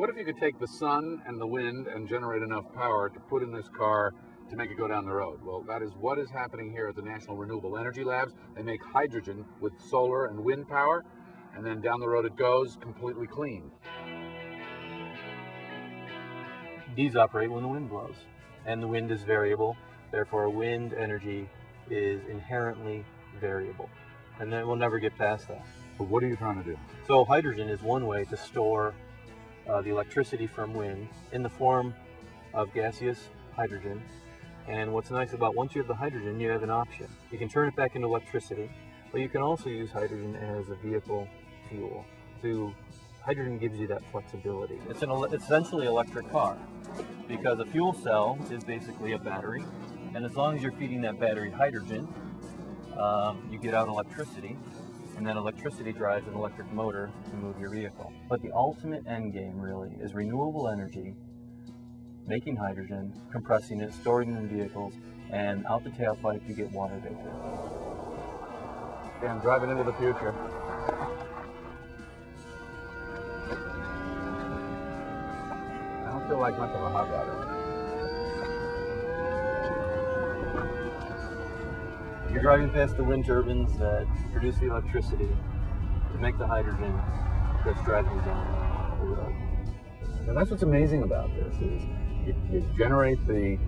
What if you could take the sun and the wind and generate enough power to put in this car to make it go down the road? Well, that is what is happening here at the National Renewable Energy Labs. They make hydrogen with solar and wind power, and then down the road it goes, completely clean. These operate when the wind blows, and the wind is variable. Therefore, wind energy is inherently variable, and then we'll never get past that. But what are you trying to do? So hydrogen is one way to store the electricity from wind in the form of gaseous hydrogen. And what's nice about once you have the hydrogen, you have an option. You can turn it back into electricity, but you can also use hydrogen as a vehicle fuel. So hydrogen gives you that flexibility. It's an essentially electric car because a fuel cell is basically a battery, and as long as you're feeding that battery hydrogen, you get out electricity, and that electricity drives an electric motor to move your vehicle. But the ultimate end game really is renewable energy, making hydrogen, compressing it, storing it in vehicles, and out the tailpipe you get water vapor. Okay, I'm driving into the future. I don't feel like much of a hot rodder. You're driving past the wind turbines that produce the electricity to make the hydrogen that's driving you down the road. And that's what's amazing about this is you generate the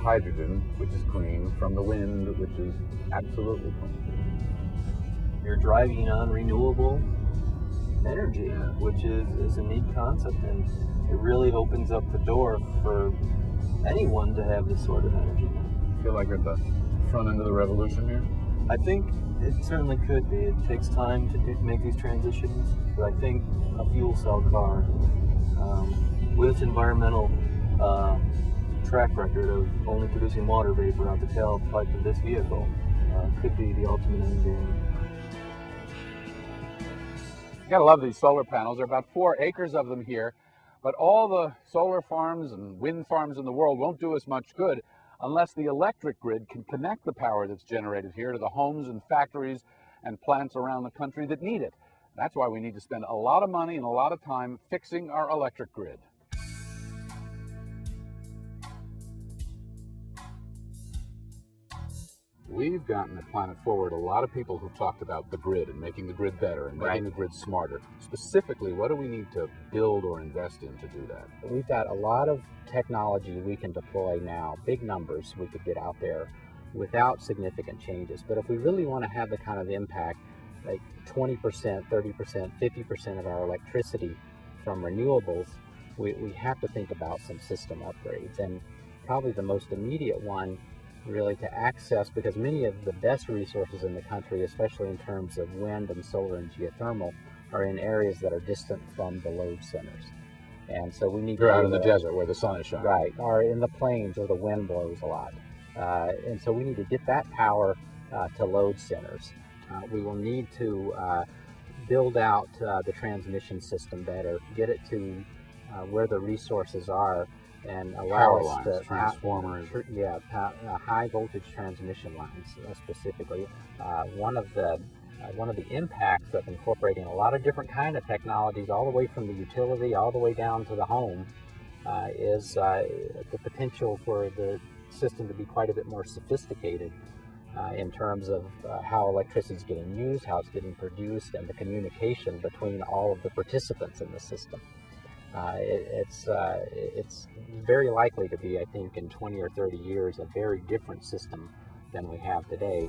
hydrogen, which is clean, from the wind, which is absolutely clean. You're driving on renewable energy, which is a neat concept, and it really opens up the door for anyone to have this sort of energy. I feel like you're at the front end of the revolution here. I think it certainly could be. It takes time to make these transitions, but I think a fuel cell car with its environmental track record of only producing water vapor out the tailpipe of this vehicle could be the ultimate end game. You gotta love these solar panels. There are about 4 acres of them here, but all the solar farms and wind farms in the world won't do us much good unless the electric grid can connect the power that's generated here to the homes and factories and plants around the country that need it. That's why we need to spend a lot of money and a lot of time fixing our electric grid. We've gotten at Planet Forward a lot of people who've talked about the grid and making the grid better and making the grid smarter. Specifically, what do we need to build or invest in to do that? We've got a lot of technology we can deploy now, big numbers we could get out there without significant changes. But if we really want to have the kind of impact, like 20%, 30%, 50% of our electricity from renewables, we have to think about some system upgrades. And probably the most immediate one really to access, because many of the best resources in the country, especially in terms of wind and solar and geothermal, are in areas that are distant from the load centers. And so we need You're out in the desert where the sun is shining. Right, or in the plains where the wind blows a lot. And so we need to get that power to load centers. We will need to build out the transmission system better, get it to where the resources are, and allow us to transformers, high voltage transmission lines specifically. One of the impacts of incorporating a lot of different kind of technologies, all the way from the utility all the way down to the home, is the potential for the system to be quite a bit more sophisticated in terms of how electricity is getting used, how it's getting produced, and the communication between all of the participants in the system. It's very likely to be, I think, in 20 or 30 years, a very different system than we have today.